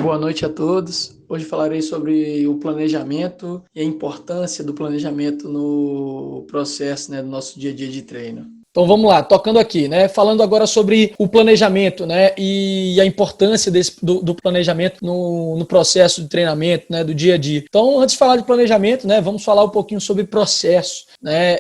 Boa noite a todos. Hoje falarei sobre o planejamento e a importância do planejamento no processo, né, do nosso dia a dia de treino. Então vamos lá, tocando aqui, né? Falando agora sobre o planejamento, né? E a importância do planejamento no processo de treinamento, né? Do dia a dia. Então, antes de falar de planejamento, né? Vamos falar um pouquinho sobre processo, né?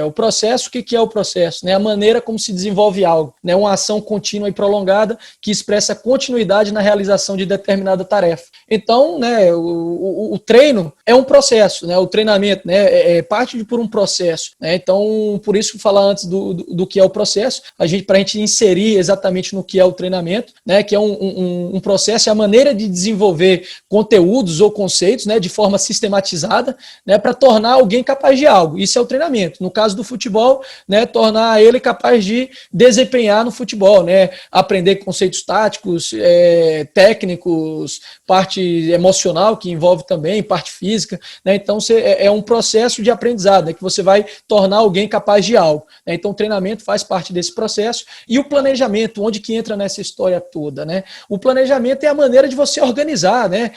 O processo, o que é o processo? Né? A maneira como se desenvolve algo, né? Uma ação contínua e prolongada que expressa continuidade na realização de determinada tarefa. Então, né? O treino é um processo, né? O treinamento, né? Parte por um processo, né? Então, por isso falar antes do que é o processo, para a gente inserir exatamente no que é o treinamento, né, que é um processo, é a maneira de desenvolver conteúdos ou conceitos, né, de forma sistematizada, né, para tornar alguém capaz de algo. Isso é o treinamento. No caso do futebol, né, tornar ele capaz de desempenhar no futebol, né, aprender conceitos táticos, técnicos, parte emocional, que envolve também, parte física, né, então é um processo de aprendizado, né, que você vai tornar alguém capaz de algo. Então, o treinamento faz parte desse processo. E o planejamento, onde que entra nessa história toda, né? O planejamento é a maneira de você organizar, né?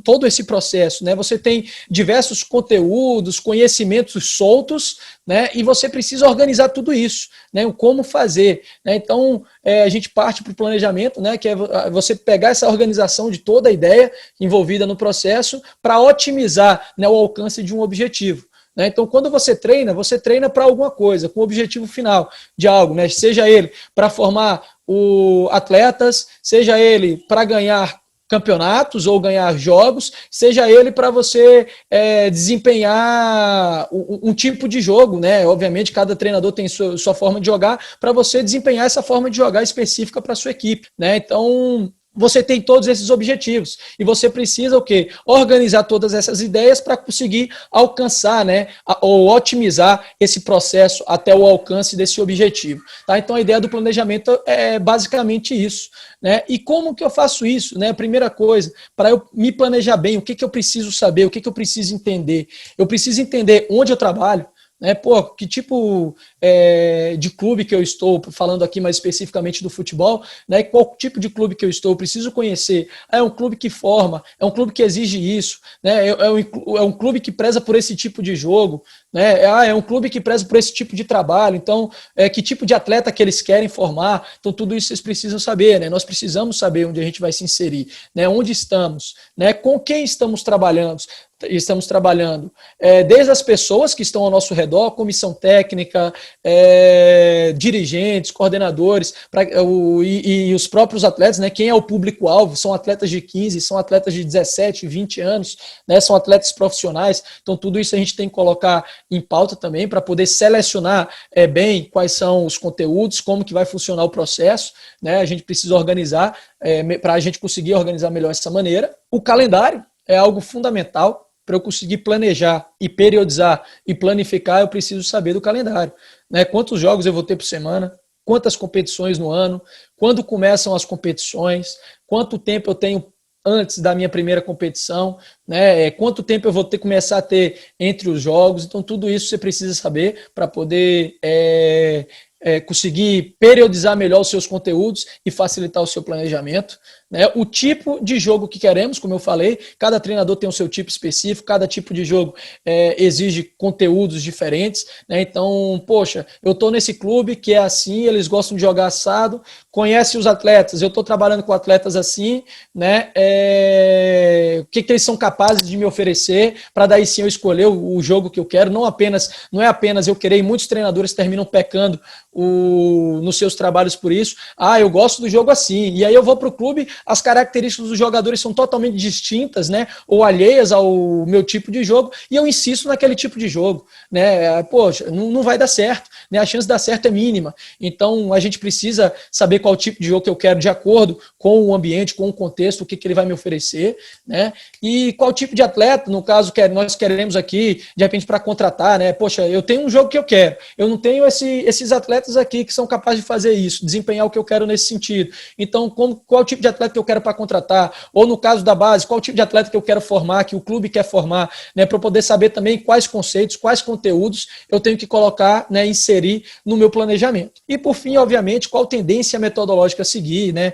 Todo esse processo, né? Você tem diversos conteúdos, conhecimentos soltos, né? E você precisa organizar tudo isso, né? O como fazer, né? Então, a gente parte para o planejamento, né? Que é você pegar essa organização de toda a ideia envolvida no processo para otimizar, né, o alcance de um objetivo. Então, quando você treina para alguma coisa, com o objetivo final de algo, né? Seja ele para formar atletas, seja ele para ganhar campeonatos ou ganhar jogos, seja ele para você desempenhar um tipo de jogo, né? Obviamente, cada treinador tem sua forma de jogar, para você desempenhar essa forma de jogar específica para a sua equipe, né? Então, você tem todos esses objetivos e você precisa o quê? Organizar todas essas ideias para conseguir alcançar, né, ou otimizar esse processo até o alcance desse objetivo. Tá? Então, a ideia do planejamento é basicamente isso. Né? E como que eu faço isso? Né? A primeira coisa, para eu me planejar bem, o que eu preciso saber, o que eu preciso entender? Eu preciso entender onde eu trabalho, né? Pô, que tipo de clube que eu estou, falando aqui mais especificamente do futebol, né? Qual tipo de clube que eu estou, eu preciso conhecer. É um clube que forma, é um clube que exige isso, né? É um clube que preza por esse tipo de jogo, né? É um clube que preza por esse tipo de trabalho. Então, que tipo de atleta que eles querem formar. Então, tudo isso vocês precisam saber, né? Nós precisamos saber onde a gente vai se inserir, né? Onde estamos, né? Com quem estamos trabalhando, desde as pessoas que estão ao nosso redor, comissão técnica, dirigentes, coordenadores, e os próprios atletas, né? Quem é o público-alvo? São atletas de 15, são atletas de 17, 20 anos, né? São atletas profissionais. Então, tudo isso a gente tem que colocar em pauta também para poder selecionar bem quais são os conteúdos, como que vai funcionar o processo, né? A gente precisa organizar para a gente conseguir organizar melhor essa maneira. O calendário é algo fundamental. Para eu conseguir planejar e periodizar e planificar, eu preciso saber do calendário, né? Quantos jogos eu vou ter por semana, quantas competições no ano, quando começam as competições, quanto tempo eu tenho antes da minha primeira competição, né? Quanto tempo eu vou começar a ter entre os jogos. Então, tudo isso você precisa saber para poder conseguir periodizar melhor os seus conteúdos e facilitar o seu planejamento. Né? O tipo de jogo que queremos, como eu falei, cada treinador tem o seu tipo específico, cada tipo de jogo exige conteúdos diferentes. Né? Então, poxa, eu estou nesse clube que é assim, eles gostam de jogar assado, conhece os atletas, eu estou trabalhando com atletas assim, né? O que eles são capazes de me oferecer, para daí sim eu escolher o jogo que eu quero. Não é apenas eu querer, e muitos treinadores terminam pecando nos seus trabalhos por isso. Eu gosto do jogo assim, e aí eu vou para o clube, as características dos jogadores são totalmente distintas, né, ou alheias ao meu tipo de jogo, e eu insisto naquele tipo de jogo, né? Poxa, não vai dar certo, né? A chance de dar certo é mínima. Então a gente precisa saber qual tipo de jogo que eu quero, de acordo com o ambiente, com o contexto, o que ele vai me oferecer, né? E qual tipo de atleta, no caso que nós queremos aqui, de repente, para contratar, né? Poxa, eu tenho um jogo que eu quero, eu não tenho esses atletas aqui que são capazes de fazer isso, desempenhar o que eu quero nesse sentido. Então, qual tipo de atleta que eu quero para contratar, ou no caso da base, qual tipo de atleta que eu quero formar, que o clube quer formar, né, para eu poder saber também quais conceitos, quais conteúdos eu tenho que colocar, né, inserir no meu planejamento. E por fim, obviamente, qual tendência metodológica a seguir, né?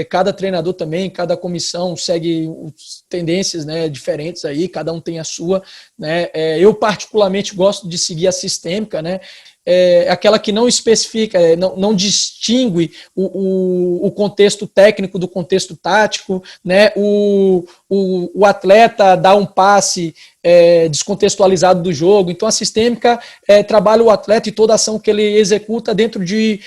Cada treinador também, cada comissão segue tendências, né, diferentes aí, cada um tem a sua, né? Eu particularmente gosto de seguir a sistêmica, né? Aquela que não especifica, não distingue o contexto técnico do contexto tático, né? O atleta dá um passe descontextualizado do jogo. Então, a sistêmica trabalha o atleta e toda ação que ele executa dentro de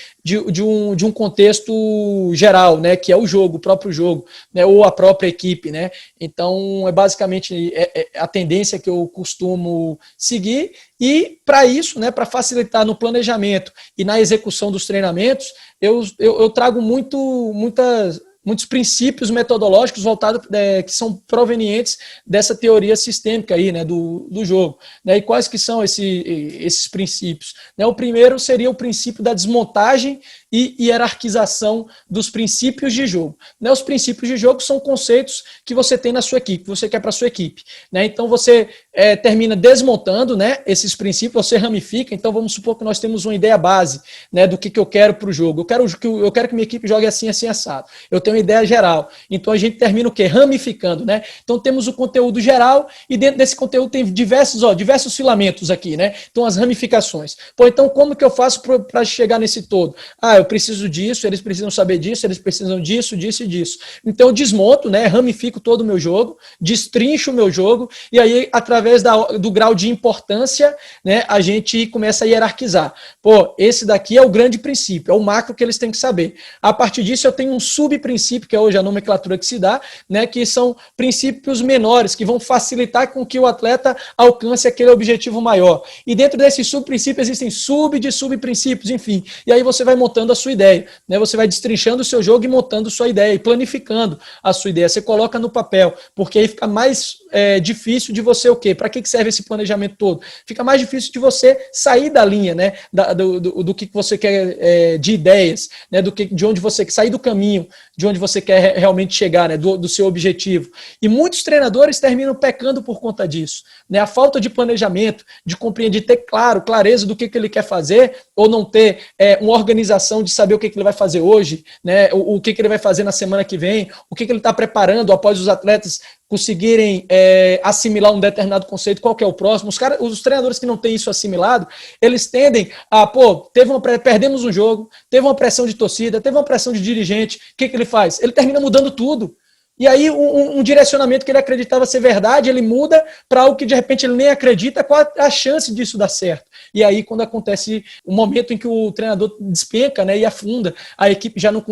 um contexto geral, né? Que é o jogo, o próprio jogo, né? Ou a própria equipe, né? Então, é basicamente a tendência que eu costumo seguir. E, para isso, né, para facilitar no planejamento e na execução dos treinamentos, eu trago muitos princípios metodológicos voltados que são provenientes dessa teoria sistêmica aí, né, do jogo. Né? E quais que são esses princípios? Né? O primeiro seria o princípio da desmontagem e hierarquização dos princípios de jogo. Né? Os princípios de jogo são conceitos que você tem na sua equipe, que você quer para a sua equipe. Né? Então você termina desmontando, né, esses princípios, você ramifica. Então vamos supor que nós temos uma ideia base, né, do que eu quero para o jogo. Eu quero que minha equipe jogue assim, assim, assado. Eu tenho uma ideia geral. Então a gente termina o quê? Ramificando. Né? Então temos o conteúdo geral e dentro desse conteúdo tem diversos filamentos aqui. Né? Então as ramificações. Pô, então como que eu faço para chegar nesse todo? Eu preciso disso, eles precisam saber disso, eles precisam disso, disso e disso. Então eu desmonto, né, ramifico todo o meu jogo, destrincho o meu jogo, e aí, através do grau de importância, né, a gente começa a hierarquizar. Pô, esse daqui é o grande princípio, é o macro que eles têm que saber. A partir disso, eu tenho um subprincípio, que é hoje a nomenclatura que se dá, né, que são princípios menores, que vão facilitar com que o atleta alcance aquele objetivo maior. E dentro desse subprincípio existem subprincípios, enfim. E aí você vai montando a sua ideia, né? Você vai destrinchando o seu jogo e montando sua ideia e planificando a sua ideia. Você coloca no papel, porque aí fica mais difícil de você o quê? Para que serve esse planejamento todo? Fica mais difícil de você sair da linha, né? Do que você quer de ideias, né? De onde você quer sair do caminho, de onde você quer realmente chegar, né? Do seu objetivo. E muitos treinadores terminam pecando por conta disso, né? A falta de planejamento, de compreender, de ter clareza do que ele quer fazer, ou não ter uma organização de saber o que ele vai fazer hoje, né? O que ele vai fazer na semana que vem, o que ele está preparando após os atletas conseguirem assimilar um determinado conceito, qual que é o próximo. Os treinadores que não têm isso assimilado, eles tendem a, perdemos um jogo, teve uma pressão de torcida, teve uma pressão de dirigente, o que ele faz? Ele termina mudando tudo. E aí um direcionamento que ele acreditava ser verdade, ele muda para algo que de repente ele nem acredita. Qual a chance disso dar certo? E aí quando acontece o momento em que o treinador despenca, né, e afunda, a equipe já não,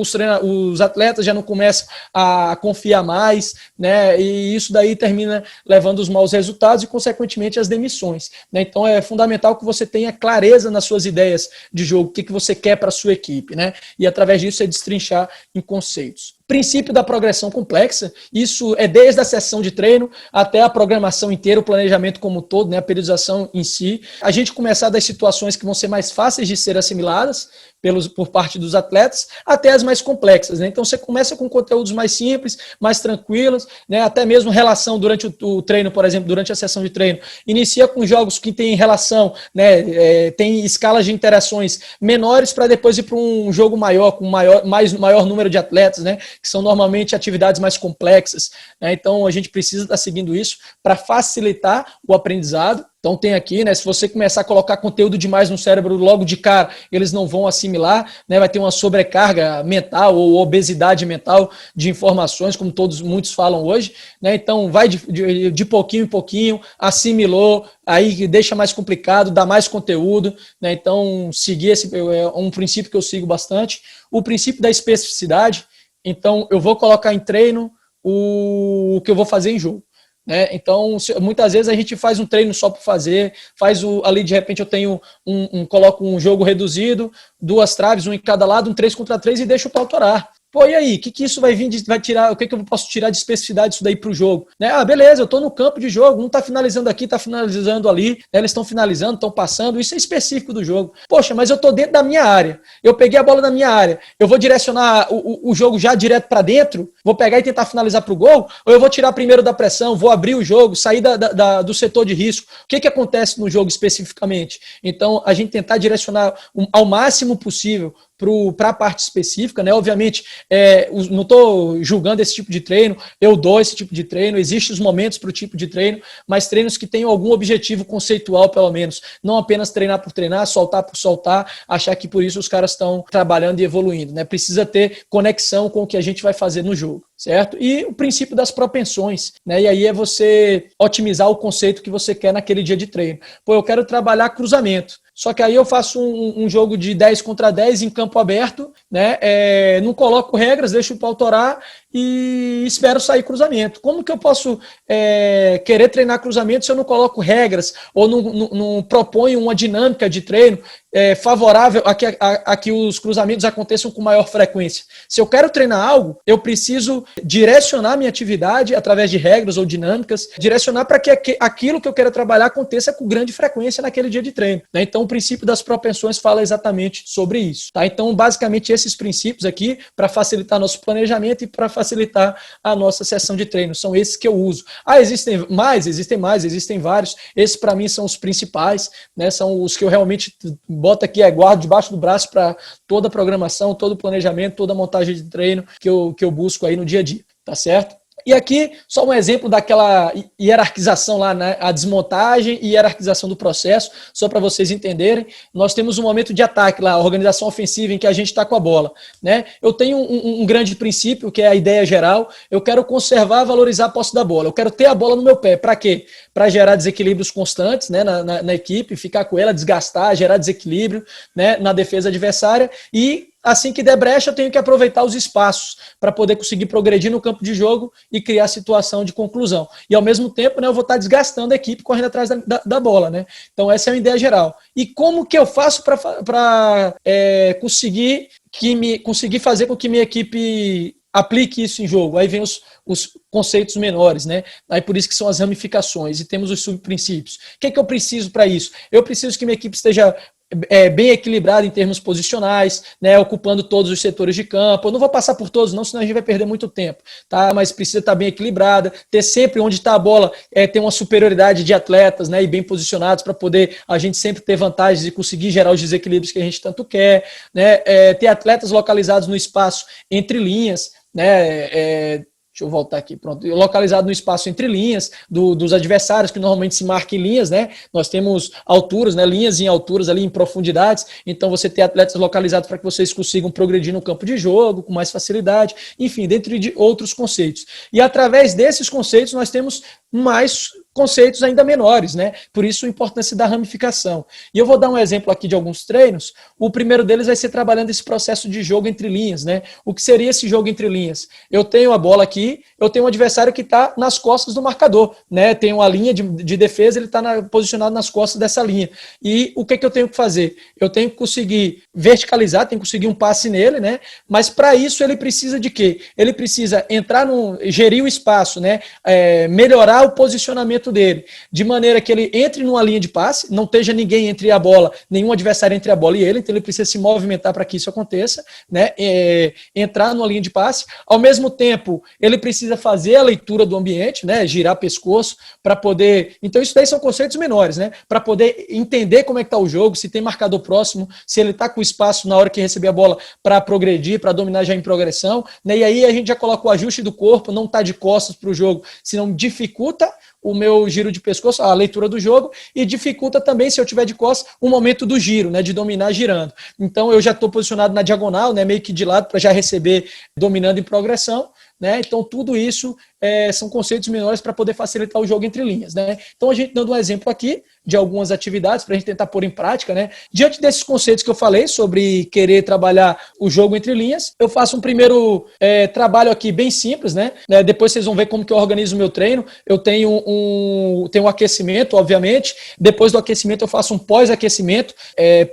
os atletas já não começam a confiar mais, né, e isso daí termina levando os maus resultados e consequentemente as demissões. Né? Então é fundamental que você tenha clareza nas suas ideias de jogo, o que você quer para a sua equipe, né? E através disso você destrinchar em conceitos. Princípio da progressão complexa, isso é desde a sessão de treino até a programação inteira, o planejamento como um todo, né, a periodização em si. A gente começar das situações que vão ser mais fáceis de ser assimiladas por parte dos atletas, até as mais complexas. Né? Então você começa com conteúdos mais simples, mais tranquilos, né? Até mesmo relação durante o treino, por exemplo, durante a sessão de treino. Inicia com jogos que têm relação, né? Tem escalas de interações menores para depois ir para um jogo maior, com maior número de atletas, né? Que são normalmente atividades mais complexas. Né? Então a gente precisa estar seguindo isso para facilitar o aprendizado. Então tem aqui, né, se você começar a colocar conteúdo demais no cérebro logo de cara, eles não vão assimilar, né, vai ter uma sobrecarga mental ou obesidade mental de informações, como muitos falam hoje. Né, então vai de pouquinho em pouquinho, assimilou, aí deixa mais complicado, dá mais conteúdo. Né, então seguir esse é um princípio que eu sigo bastante. O princípio da especificidade, então eu vou colocar em treino o que eu vou fazer em jogo. Né? Então, muitas vezes a gente faz um treino só para fazer, ali de repente eu tenho coloco um jogo reduzido, 2 traves, um em cada lado, um 3 contra 3 e deixo o pau torar. Pô, e aí, o que isso vai vir, vai tirar, o que eu posso tirar de especificidade disso daí para o jogo? Né? Ah, beleza, eu estou no campo de jogo, um está finalizando aqui, está finalizando ali, né? Eles estão finalizando, estão passando, isso é específico do jogo. Poxa, mas eu estou dentro da minha área, eu peguei a bola da minha área, eu vou direcionar o jogo já direto para dentro, vou pegar e tentar finalizar para o gol, ou eu vou tirar primeiro da pressão, vou abrir o jogo, sair do setor de risco? O que acontece no jogo especificamente? Então, a gente tentar direcionar ao máximo possível para a parte específica, né? Obviamente, não estou julgando esse tipo de treino, eu dou esse tipo de treino, existem os momentos para o tipo de treino, mas treinos que tenham algum objetivo conceitual, pelo menos, não apenas treinar por treinar, soltar por soltar, achar que por isso os caras estão trabalhando e evoluindo, né? Precisa ter conexão com o que a gente vai fazer no jogo, certo? E o princípio das propensões, né? E aí é você otimizar o conceito que você quer naquele dia de treino. Pô, eu quero trabalhar cruzamento. Só que aí eu faço um jogo de 10 contra 10 em campo aberto, né? Não coloco regras, deixo para autorar e espero sair cruzamento. Como que eu posso querer treinar cruzamento se eu não coloco regras ou não proponho uma dinâmica de treino favorável a que os cruzamentos aconteçam com maior frequência? Se eu quero treinar algo, eu preciso direcionar minha atividade através de regras ou dinâmicas, direcionar para que aquilo que eu quero trabalhar aconteça com grande frequência naquele dia de treino, né? Então, o princípio das propensões fala exatamente sobre isso, tá? Então, basicamente, esses princípios aqui, para facilitar nosso planejamento e para facilitar a nossa sessão de treino, são esses que eu uso. Ah, existem vários. Esses, para mim, são os principais, né? São os que eu realmente boto aqui, guardo debaixo do braço para toda a programação, todo o planejamento, toda a montagem de treino que eu busco aí no dia a dia, tá certo? E aqui, só um exemplo daquela hierarquização lá, né? A desmontagem e hierarquização do processo, só para vocês entenderem. Nós temos um momento de ataque lá, a organização ofensiva em que a gente está com a bola, né? Eu tenho um grande princípio, que é a ideia geral. Eu quero conservar, valorizar a posse da bola. Eu quero ter a bola no meu pé. Para quê? Para gerar desequilíbrios constantes, né, na equipe, ficar com ela, desgastar, gerar desequilíbrio, né, na defesa adversária e assim que der brecha, eu tenho que aproveitar os espaços para poder conseguir progredir no campo de jogo e criar situação de conclusão. E, ao mesmo tempo, né, eu vou estar desgastando a equipe correndo atrás da bola, né? Então, essa é a ideia geral. E como que eu faço para conseguir fazer com que minha equipe aplique isso em jogo? Aí vem os conceitos menores, né? Aí por isso que são as ramificações e temos os subprincípios. O que eu preciso para isso? Eu preciso que minha equipe esteja bem equilibrada em termos posicionais, né, ocupando todos os setores de campo. Eu não vou passar por todos, não, senão a gente vai perder muito tempo, tá? Mas precisa estar bem equilibrada, ter sempre onde está a bola, ter uma superioridade de atletas, né, e bem posicionados para poder a gente sempre ter vantagens e conseguir gerar os desequilíbrios que a gente tanto quer, né? Ter atletas localizados no espaço entre linhas, né? Deixa eu voltar aqui, pronto. Localizado no espaço entre linhas dos adversários, que normalmente se marca em linhas, né? Nós temos alturas, né? Linhas em alturas ali, em profundidades. Então, você ter atletas localizados para que vocês consigam progredir no campo de jogo com mais facilidade. Enfim, dentro de outros conceitos. E através desses conceitos, nós temos mais conceitos ainda menores, né? Por isso a importância da ramificação. E eu vou dar um exemplo aqui de alguns treinos. O primeiro deles vai ser trabalhando esse processo de jogo entre linhas, né? O que seria esse jogo entre linhas? Eu tenho a bola aqui, eu tenho um adversário que está nas costas do marcador, né? Tem uma linha de defesa, ele está posicionado nas costas dessa linha. E o que eu tenho que fazer? Eu tenho que conseguir verticalizar, tenho que conseguir um passe nele, né? Mas para isso ele precisa de quê? Ele precisa gerir o espaço, né? Melhorar o posicionamento dele, de maneira que ele entre numa linha de passe, não esteja ninguém entre a bola, nenhum adversário entre a bola e ele, então ele precisa se movimentar para que isso aconteça, né? Entrar numa linha de passe. Ao mesmo tempo, ele precisa fazer a leitura do ambiente, né? Girar pescoço para poder... Então isso daí são conceitos menores, né? Para poder entender como é que está o jogo, se tem marcador próximo, se ele está com espaço na hora que receber a bola para progredir, para dominar já em progressão, né? E aí a gente já coloca o ajuste do corpo, não está de costas para o jogo, senão dificulta o meu giro de pescoço, a leitura do jogo, e dificulta também, se eu tiver de costas, o momento do giro, né, de dominar girando. Então eu já estou posicionado na diagonal, né, meio que de lado, para já receber dominando em progressão, né? Então tudo isso são conceitos menores para poder facilitar o jogo entre linhas, né? Então a gente dando um exemplo aqui, de algumas atividades para a gente tentar pôr em prática, né? Diante desses conceitos que eu falei sobre querer trabalhar o jogo entre linhas, eu faço um primeiro trabalho aqui bem simples, né? Depois vocês vão ver como que eu organizo o meu treino. Eu tenho um aquecimento, obviamente. Depois do aquecimento eu faço um pós-aquecimento,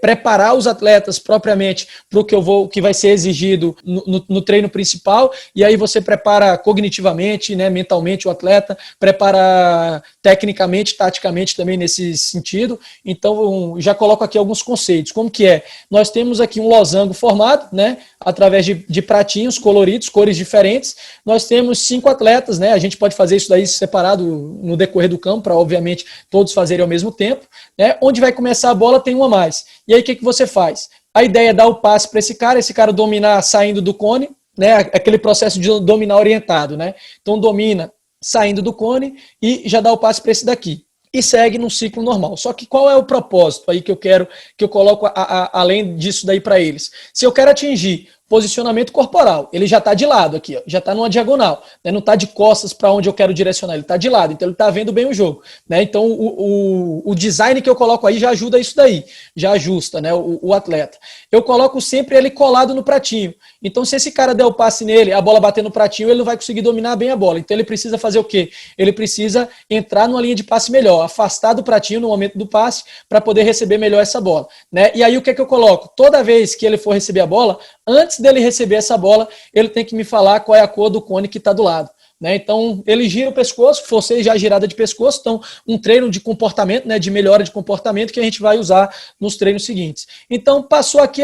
preparar os atletas propriamente para o que vai ser exigido no treino principal, e aí você prepara cognitivamente, né, mentalmente o atleta, prepara tecnicamente, taticamente também nesse sentido. Então já coloco aqui alguns conceitos. Como que é? Nós temos aqui um losango formado, né, através de pratinhos coloridos, cores diferentes. Nós temos 5 atletas, né? A gente pode fazer isso daí separado no decorrer do campo, para obviamente todos fazerem ao mesmo tempo, né? Onde vai começar a bola tem uma a mais. E aí o que você faz? A ideia é dar o passe para esse cara dominar saindo do cone, né? Aquele processo de dominar orientado, né? Então domina saindo do cone e já dá o passe para esse daqui. E segue num ciclo normal. Só que qual é o propósito aí que eu coloco além disso daí para eles? Se eu quero atingir posicionamento corporal, ele já está de lado aqui, ó, já está numa diagonal, né? Não está de costas para onde eu quero direcionar, ele está de lado, então ele está vendo bem o jogo, né? Então o design que eu coloco aí já ajuda isso daí, já ajusta, né, o atleta. Eu coloco sempre ele colado no pratinho, então se esse cara der o passe nele, a bola bater no pratinho, ele não vai conseguir dominar bem a bola, então ele precisa fazer o quê? Ele precisa entrar numa linha de passe melhor, afastar do pratinho no momento do passe para poder receber melhor essa bola, né? E aí o que eu coloco? Toda vez que ele for receber a bola, antes dele receber essa bola, ele tem que me falar qual é a cor do cone que está do lado. Né? Então, ele gira o pescoço, forcei já a girada de pescoço, então um treino de comportamento, né, de melhora de comportamento que a gente vai usar nos treinos seguintes. Então, passou aqui,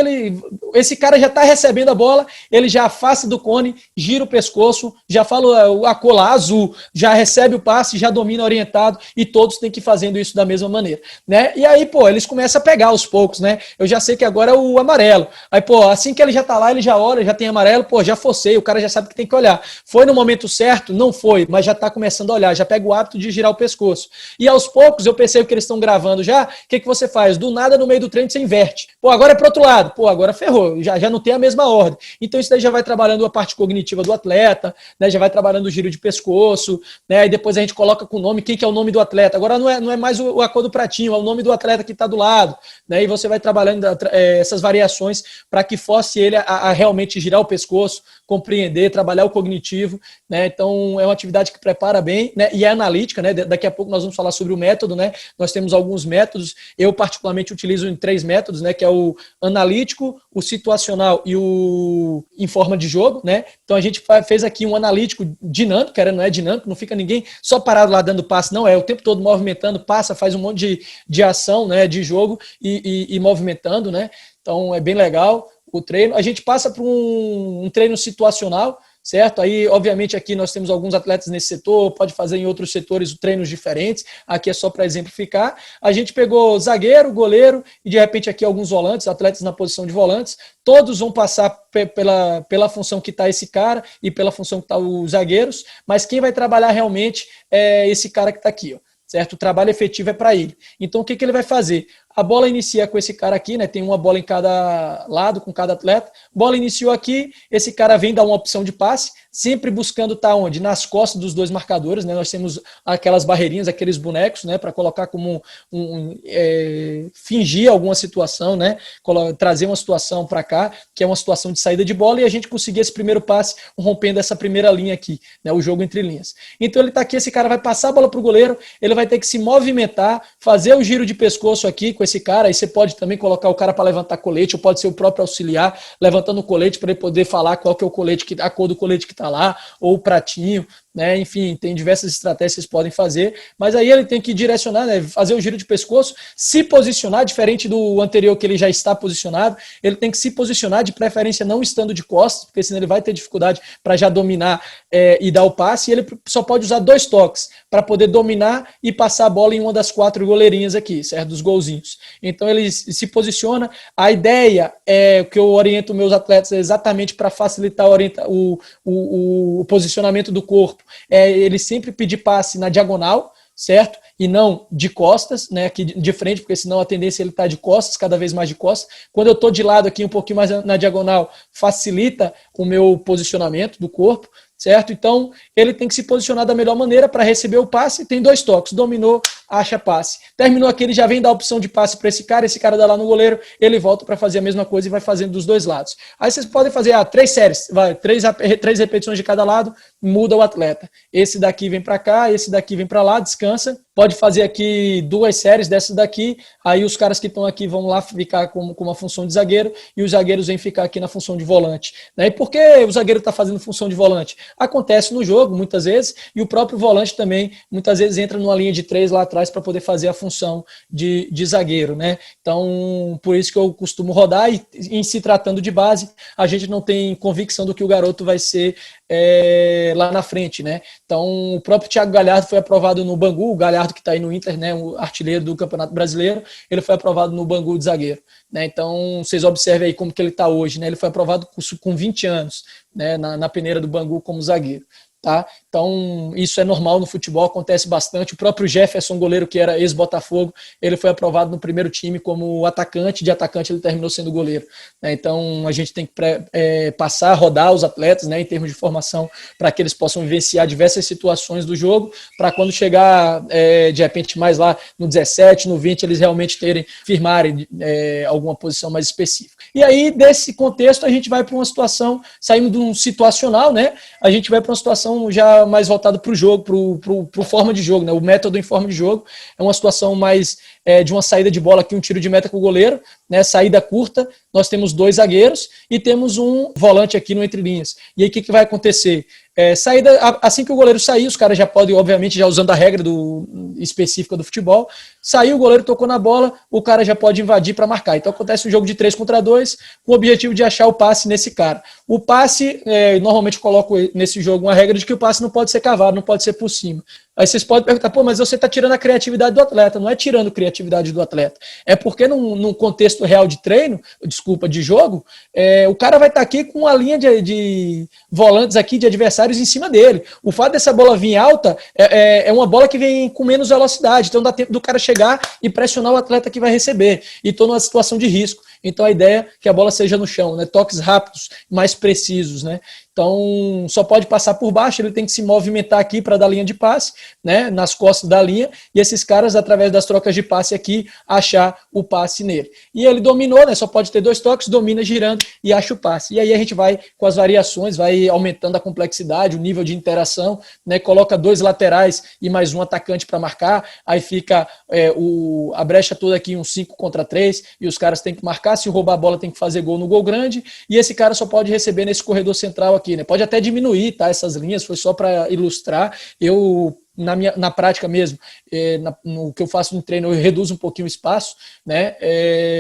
esse cara já está recebendo a bola, ele já afasta do cone, gira o pescoço, já fala a cor lá, azul, já recebe o passe, já domina orientado e todos têm que ir fazendo isso da mesma maneira. Né? E aí, eles começam a pegar aos poucos, né? Eu já sei que agora é o amarelo. Aí, assim que ele já está lá, ele já olha, já tem amarelo, já forcei, o cara já sabe que tem que olhar. Foi no momento certo? Não foi, mas já está começando a olhar, já pega o hábito de girar o pescoço. E aos poucos, eu percebo que eles estão gravando já, o que você faz? Do nada, no meio do treino, você inverte. Agora é pro outro lado. Agora ferrou, já não tem a mesma ordem. Então isso daí já vai trabalhando a parte cognitiva do atleta, né? Já vai trabalhando o giro de pescoço, né? E depois a gente coloca com o nome, quem que é o nome do atleta. Agora não é mais a cor do pratinho, é o nome do atleta que está do lado, né? E você vai trabalhando essas variações para que force ele a realmente girar o pescoço, compreender, trabalhar o cognitivo, né? Então é uma atividade que prepara bem, né? E é analítica, né? Daqui a pouco nós vamos falar sobre o método, né? Nós temos alguns métodos, eu particularmente utilizo em 3 métodos, né? Que é o analítico, o situacional e o em forma de jogo, né? Então a gente fez aqui um analítico dinâmico, não é dinâmico, não fica ninguém só parado lá dando passe, não, é o tempo todo movimentando, passa, faz um monte de ação, né? De jogo e movimentando, né? Então é bem legal o treino. A gente passa para um treino situacional, certo? Aí, obviamente, aqui nós temos alguns atletas nesse setor, pode fazer em outros setores treinos diferentes, aqui é só para exemplificar. A gente pegou zagueiro, goleiro e, de repente, aqui alguns volantes, atletas na posição de volantes, todos vão passar pela função que está esse cara e pela função que está os zagueiros, mas quem vai trabalhar realmente é esse cara que está aqui, ó. Certo? O trabalho efetivo é para ele. Então, o que ele vai fazer? A bola inicia com esse cara aqui, né? Tem uma bola em cada lado, com cada atleta. Bola iniciou aqui, esse cara vem dar uma opção de passe, sempre buscando estar onde? Nas costas dos 2 marcadores, né? Nós temos aquelas barreirinhas, aqueles bonecos, né? Para colocar como fingir alguma situação, né? Trazer uma situação para cá, que é uma situação de saída de bola, e a gente conseguir esse primeiro passe rompendo essa primeira linha aqui, né? O jogo entre linhas. Então ele está aqui, esse cara vai passar a bola para o goleiro, ele vai ter que se movimentar, fazer o giro de pescoço aqui com esse cara, aí você pode também colocar o cara para levantar colete, ou pode ser o próprio auxiliar levantando o colete para ele poder falar qual que é o colete, a cor do colete que está lá, ou o pratinho, né? Enfim, tem diversas estratégias que vocês podem fazer, mas aí ele tem que direcionar, né? Fazer o giro de pescoço, se posicionar, diferente do anterior que ele já está posicionado, ele tem que se posicionar, de preferência não estando de costas, porque senão ele vai ter dificuldade para já dominar e dar o passe, e ele só pode usar 2 toques para poder dominar e passar a bola em uma das 4 goleirinhas aqui, certo? Dos golzinhos. Então ele se posiciona, a ideia é que eu oriento meus atletas exatamente para facilitar o posicionamento do corpo, ele sempre pedir passe na diagonal, certo? E não de costas, né? Aqui de frente, porque senão a tendência é ele estar de costas, cada vez mais de costas. Quando eu estou de lado aqui, um pouquinho mais na diagonal, facilita o meu posicionamento do corpo, certo? Então, ele tem que se posicionar da melhor maneira para receber o passe, tem 2 toques, dominou, acha passe. Terminou aqui, ele já vem dar a opção de passe para esse cara dá lá no goleiro, ele volta para fazer a mesma coisa e vai fazendo dos dois lados. Aí vocês podem fazer 3 séries, três repetições de cada lado, muda o atleta. Esse daqui vem para cá, esse daqui vem para lá, descansa. Pode fazer aqui 2 séries dessas daqui, aí os caras que estão aqui vão lá ficar com uma função de zagueiro e os zagueiros vêm ficar aqui na função de volante. Né? E por que o zagueiro está fazendo função de volante? Acontece no jogo, muitas vezes, e o próprio volante também, muitas vezes, entra numa linha de 3 lá atrás para poder fazer a função de zagueiro. Né? Então, por isso que eu costumo rodar e, em se tratando de base, a gente não tem convicção do que o garoto vai ser lá na frente, né? Então, o próprio Thiago Galhardo foi aprovado no Bangu, o Galhardo que está aí no Inter, né, o artilheiro do Campeonato Brasileiro, ele foi aprovado no Bangu de zagueiro, né? Então, vocês observem aí como que ele está hoje, né? Ele foi aprovado com 20 anos, né, na peneira do Bangu como zagueiro. Tá? Então, isso é normal no futebol, acontece bastante. O próprio Jefferson, goleiro que era ex-Botafogo, ele foi aprovado no primeiro time como atacante, de atacante ele terminou sendo goleiro. Né? Então, a gente tem que passar, rodar os atletas, né, em termos de formação, para que eles possam vivenciar diversas situações do jogo, para quando chegar, de repente, mais lá no 17, no 20, eles realmente firmarem alguma posição mais específica. E aí, desse contexto, a gente vai para uma situação, saindo de um situacional, né? A gente vai para uma situação já mais voltada para o jogo, para forma de jogo, né? O método em forma de jogo é uma situação mais de uma saída de bola aqui, um tiro de meta com o goleiro, né? Saída curta, nós temos 2 zagueiros e temos um volante aqui no entre linhas. E aí o que vai acontecer? Saída, assim que o goleiro sair, os caras já podem, obviamente, já usando a regra específica do futebol, saiu, o goleiro tocou na bola, o cara já pode invadir para marcar. Então acontece um jogo de 3 contra 2, com o objetivo de achar o passe nesse cara. O passe, normalmente coloco nesse jogo uma regra de que o passe não pode ser cavado, não pode ser por cima. Aí vocês podem perguntar, mas você está tirando a criatividade do atleta. Não é tirando a criatividade do atleta. É porque num contexto real de treino, de jogo, o cara vai estar aqui com uma linha de volantes aqui, de adversários em cima dele. O fato dessa bola vir alta é uma bola que vem com menos velocidade. Então dá tempo do cara chegar e pressionar o atleta que vai receber. E estou numa situação de risco. Então a ideia é que a bola seja no chão, né? Toques rápidos, mais precisos, né? Então, só pode passar por baixo, ele tem que se movimentar aqui para dar linha de passe, né, nas costas da linha, e esses caras, através das trocas de passe aqui, achar o passe nele. E ele dominou, né, só pode ter 2 toques, domina girando e acha o passe. E aí a gente vai com as variações, vai aumentando a complexidade, o nível de interação, né, coloca 2 laterais e mais um atacante para marcar, aí fica a brecha toda aqui, um 5 contra 3, e os caras têm que marcar, se roubar a bola tem que fazer gol no gol grande, e esse cara só pode receber nesse corredor central aqui. Né? Pode até diminuir, tá? Essas linhas, foi só para ilustrar. Eu, na prática mesmo, no que eu faço no treino, eu reduzo um pouquinho o espaço, né?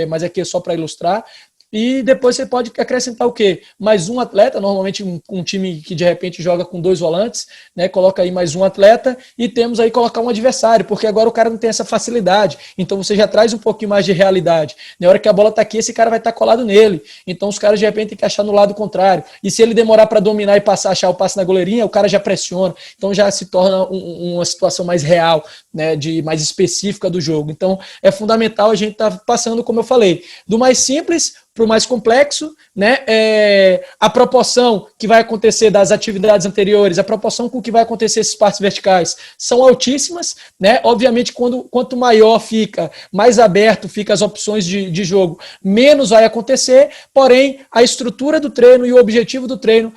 Mas aqui é só para ilustrar. E depois você pode acrescentar o quê? Mais um atleta, normalmente um time que de repente joga com 2 volantes, né? Coloca aí mais um atleta e temos aí colocar um adversário, porque agora o cara não tem essa facilidade. Então você já traz um pouquinho mais de realidade. Na hora que a bola tá aqui, esse cara vai estar colado nele. Então os caras de repente tem que achar no lado contrário. E se ele demorar para dominar e achar o passe na goleirinha, o cara já pressiona. Então já se torna uma situação mais real, né? Mais específica do jogo. Então é fundamental a gente estar passando, como eu falei, do mais simples para o mais complexo, né? A proporção que vai acontecer das atividades anteriores, a proporção com que vai acontecer esses passes verticais são altíssimas, né? Obviamente, quanto maior fica, mais aberto fica as opções de jogo, menos vai acontecer, porém, a estrutura do treino e o objetivo do treino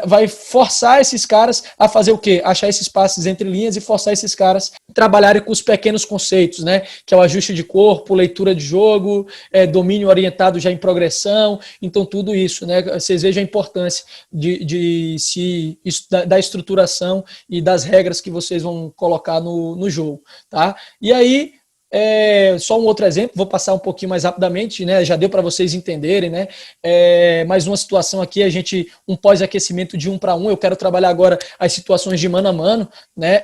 vai forçar esses caras a fazer o quê? Achar esses passes entre linhas e forçar esses caras a trabalharem com os pequenos conceitos, né? Que é o ajuste de corpo, leitura de jogo, domínio orientado já em progressão, então tudo isso, né? Vocês vejam a importância da estruturação e das regras que vocês vão colocar no jogo, tá? E aí, só um outro exemplo, vou passar um pouquinho mais rapidamente, né? Já deu para vocês entenderem, né? Mais uma situação aqui, um pós-aquecimento de 1 para 1, eu quero trabalhar agora as situações de mano a mano, né?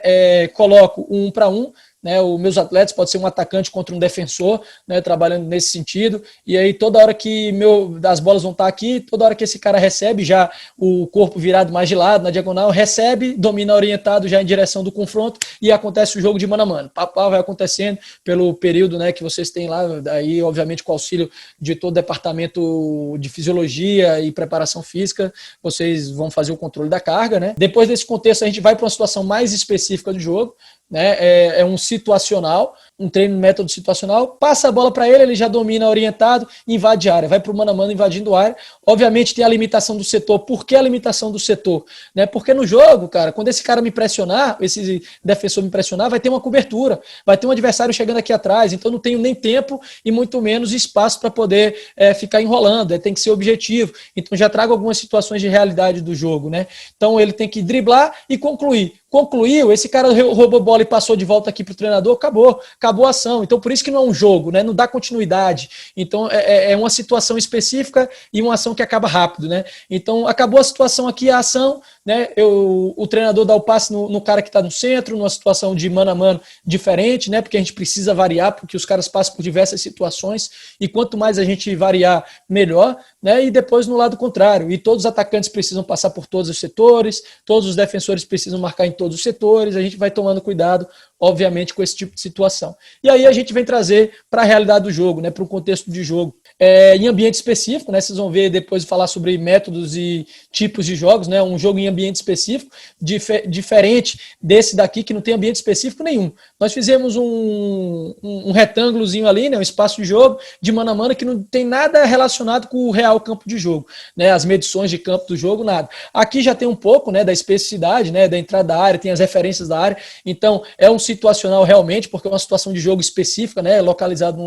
Coloco um 1 para 1, né, os meus atletas pode ser um atacante contra um defensor, né, trabalhando nesse sentido, e aí toda hora que as bolas vão estar aqui, toda hora que esse cara recebe, já o corpo virado mais de lado, na diagonal, recebe, domina orientado já em direção do confronto, e acontece o jogo de mano a mano. Papá vai acontecendo pelo período, né, que vocês têm lá, aí obviamente com o auxílio de todo o departamento de fisiologia e preparação física, vocês vão fazer o controle da carga, né. Depois desse contexto a gente vai para uma situação mais específica do jogo, né? É um situacional, um treino método situacional, passa a bola para ele, ele já domina orientado, invade a área, vai para o mano a mano invadindo a área. Obviamente tem a limitação do setor. Por que a limitação do setor? Né? Porque no jogo, cara, quando esse cara me pressionar, esse defensor me pressionar, vai ter uma cobertura, vai ter um adversário chegando aqui atrás, então não tenho nem tempo e muito menos espaço para poder ficar enrolando, tem que ser objetivo. Então já trago algumas situações de realidade do jogo, né? Então ele tem que driblar e concluir. Concluiu, esse cara roubou bola e passou de volta aqui para o treinador, acabou a ação. Então, por isso que não é um jogo, né? Não dá continuidade. Então, é uma situação específica e uma ação que acaba rápido, né? Então, acabou a situação aqui, a ação, né? O treinador dá o passe no cara que está no centro, numa situação de mano a mano diferente, né? Porque a gente precisa variar, porque os caras passam por diversas situações, e quanto mais a gente variar, melhor, né? E depois no lado contrário. E todos os atacantes precisam passar por todos os setores, todos os defensores precisam marcar em todos os setores, a gente vai tomando cuidado, obviamente, com esse tipo de situação. E aí a gente vem trazer para a realidade do jogo, né, para o contexto de jogo. Em ambiente específico, né, vocês vão ver depois falar sobre métodos e tipos de jogos, né, um jogo em ambiente específico, diferente desse daqui, que não tem ambiente específico nenhum. Nós fizemos um retângulozinho ali, né, um espaço de jogo de mano a mano que não tem nada relacionado com o real campo de jogo, né, as medições de campo do jogo, nada. Aqui já tem um pouco, né, da especificidade, né, da entrada da área, tem as referências da área, então é um situacional realmente, porque é uma situação de jogo específica, né, localizado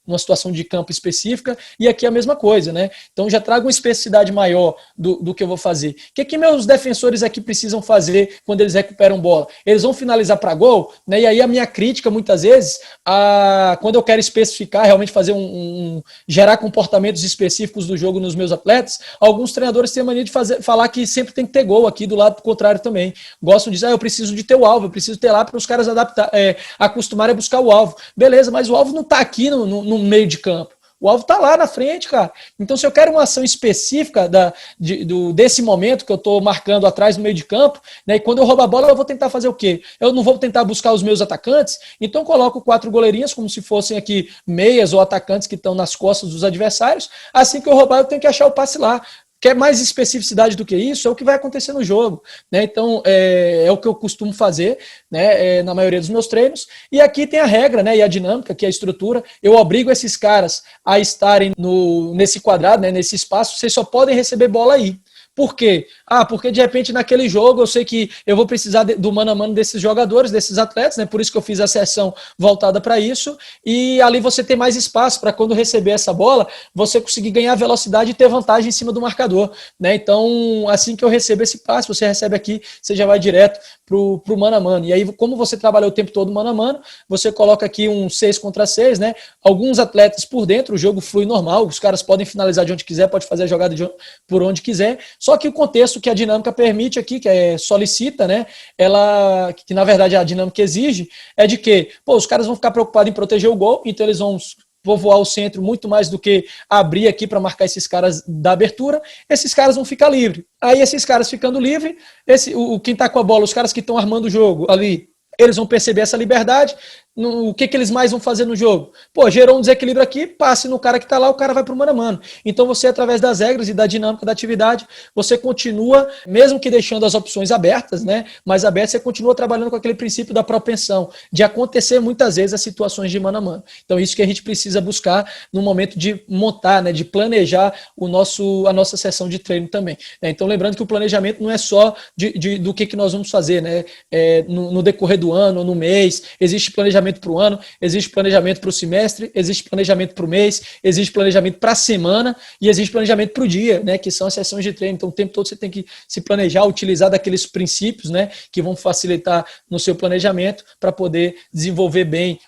numa situação de campo específica, e aqui é a mesma coisa, né? Então já trago uma especificidade maior do que eu vou fazer. O que meus defensores aqui precisam fazer quando eles recuperam bola? Eles vão finalizar para gol, né? E aí a minha crítica, muitas vezes, quando eu quero especificar, realmente fazer gerar comportamentos específicos do jogo nos meus atletas, alguns treinadores têm a mania de falar que sempre tem que ter gol aqui do lado contrário também. Gostam de dizer, eu preciso de ter o alvo, eu preciso ter lá para os caras acostumarem a buscar o alvo. Beleza, mas o alvo não está aqui no meio de campo. O alvo está lá na frente, cara. Então, se eu quero uma ação específica desse momento que eu estou marcando atrás no meio de campo, né, e quando eu roubo a bola, eu vou tentar fazer o quê? Eu não vou tentar buscar os meus atacantes, então coloco 4 goleirinhas como se fossem aqui meias ou atacantes que estão nas costas dos adversários. Assim que eu roubar, eu tenho que achar o passe lá. Quer mais especificidade do que isso? É o que vai acontecer no jogo, né? Então, é o que eu costumo fazer, né, na maioria dos meus treinos. E aqui tem a regra, né, e a dinâmica, que é a estrutura. Eu obrigo esses caras a estarem nesse quadrado, né, nesse espaço. Vocês só podem receber bola aí. Por quê? Porque de repente naquele jogo eu sei que eu vou precisar do mano a mano desses jogadores, desses atletas, né? Por isso que eu fiz a sessão voltada para isso, e ali você tem mais espaço para quando receber essa bola, você conseguir ganhar velocidade e ter vantagem em cima do marcador, né? Então, assim que eu recebo esse passe, você recebe aqui, você já vai direto pro mano a mano. E aí, como você trabalhou o tempo todo mano a mano, você coloca aqui um 6 contra 6, né? Alguns atletas por dentro, o jogo flui normal, os caras podem finalizar de onde quiser, pode fazer a jogada por onde quiser. Só que o contexto que a dinâmica permite aqui, que solicita, né? Que na verdade a dinâmica exige, é de que, os caras vão ficar preocupados em proteger o gol, então eles vão povoar o centro muito mais do que abrir aqui para marcar esses caras da abertura. Esses caras vão ficar livres. Aí esses caras ficando livres, quem tá com a bola, os caras que estão armando o jogo ali, eles vão perceber essa liberdade. O que eles mais vão fazer no jogo? Gerou um desequilíbrio aqui, passe no cara que está lá, o cara vai para o mano a mano. Então você, através das regras e da dinâmica da atividade, você continua, mesmo que deixando as opções abertas, né? Mais abertas, você continua trabalhando com aquele princípio da propensão, de acontecer muitas vezes as situações de mano a mano. Então isso que a gente precisa buscar no momento de montar, né? De planejar a nossa sessão de treino também. Então lembrando que o planejamento não é só do que nós vamos fazer, né? No decorrer do ano, no mês, existe planejamento para o ano, existe planejamento para o semestre, existe planejamento para o mês, existe planejamento para a semana e existe planejamento para o dia, né, que são as sessões de treino. Então, o tempo todo você tem que se planejar, utilizar daqueles princípios, né, que vão facilitar no seu planejamento para poder desenvolver bem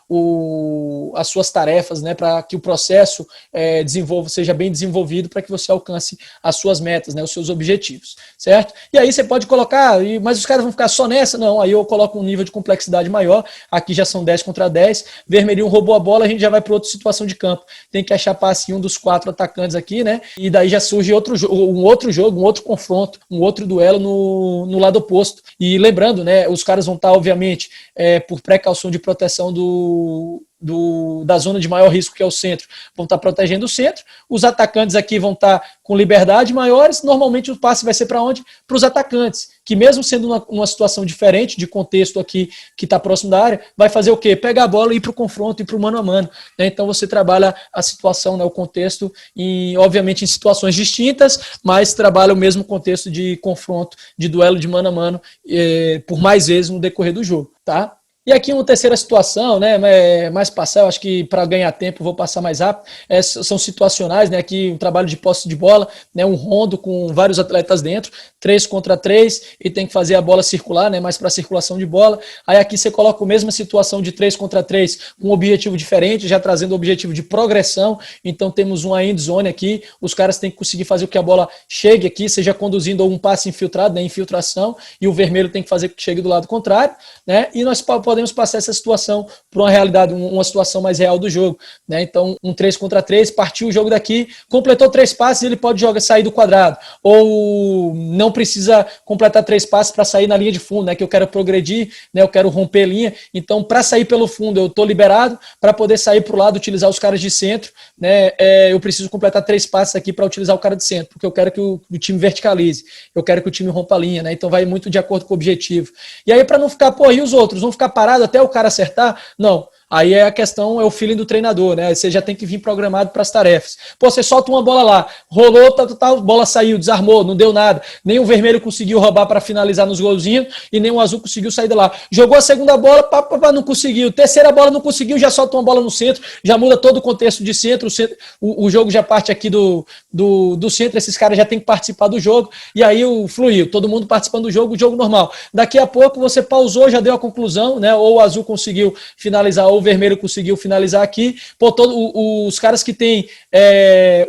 as suas tarefas, né, para que o processo seja bem desenvolvido para que você alcance as suas metas, né, os seus objetivos, certo? E aí você pode colocar, mas os caras vão ficar só nessa? Não, aí eu coloco um nível de complexidade maior, aqui já são 10 contra 10, vermelhinho roubou a bola, a gente já vai para outra situação de campo. Tem que achar passe em um dos 4 atacantes aqui, né? E daí já surge um outro confronto, um outro duelo no lado oposto. E lembrando, né? Os caras vão estar, obviamente, por precaução de proteção da zona de maior risco, que é o centro, vão estar protegendo o centro, os atacantes aqui vão estar com liberdade maiores, normalmente o passe vai ser para onde? Para os atacantes, que mesmo sendo uma situação diferente de contexto aqui, que está próximo da área, vai fazer o quê? Pegar a bola e ir para o confronto, ir para o mano a mano, né? Então você trabalha a situação, né, o contexto, obviamente em situações distintas, mas trabalha o mesmo contexto de confronto, de duelo de mano a mano, por mais vezes no decorrer do jogo, tá? E aqui uma terceira situação, né, mais passar, eu acho que para ganhar tempo vou passar mais rápido, são situacionais, né, aqui um trabalho de posse de bola, né, um rondo com vários atletas dentro, 3 contra 3, e tem que fazer a bola circular, né, mais para circulação de bola. Aí aqui você coloca a mesma situação de 3 contra 3 com um objetivo diferente, já trazendo o objetivo de progressão. Então temos uma end zone aqui, os caras têm que conseguir fazer com que a bola chegue aqui, seja conduzindo um passe infiltrado, né, infiltração, e o vermelho tem que fazer que chegue do lado contrário, né, e nós podemos passar essa situação para uma realidade, uma situação mais real do jogo, né? Então, um 3 contra 3, partiu o jogo daqui, completou 3 passes, ele pode sair do quadrado, ou não precisa completar 3 passes para sair na linha de fundo, né? Que eu quero progredir, né? Eu quero romper linha, então para sair pelo fundo eu estou liberado, para poder sair para o lado, utilizar os caras de centro, né? Eu preciso completar 3 passes aqui para utilizar o cara de centro, porque eu quero que o time verticalize, eu quero que o time rompa a linha, né? Então vai muito de acordo com o objetivo. E aí, para não ficar, e os outros vão ficar parados até o cara acertar? Não. Aí a questão é o feeling do treinador, né? Você já tem que vir programado para as tarefas. Você solta uma bola lá, rolou, bola saiu, desarmou, não deu nada. Nem o vermelho conseguiu roubar para finalizar nos golzinhos e nem o azul conseguiu sair de lá. Jogou a segunda bola, não conseguiu. Terceira bola não conseguiu, já solta uma bola no centro, já muda todo o contexto de centro. O jogo já parte aqui do centro, esses caras já têm que participar do jogo. E aí fluiu, todo mundo participando do jogo, o jogo normal. Daqui a pouco você pausou, já deu a conclusão, né? Ou o azul conseguiu finalizar, ou o vermelho conseguiu finalizar aqui. Os caras que têm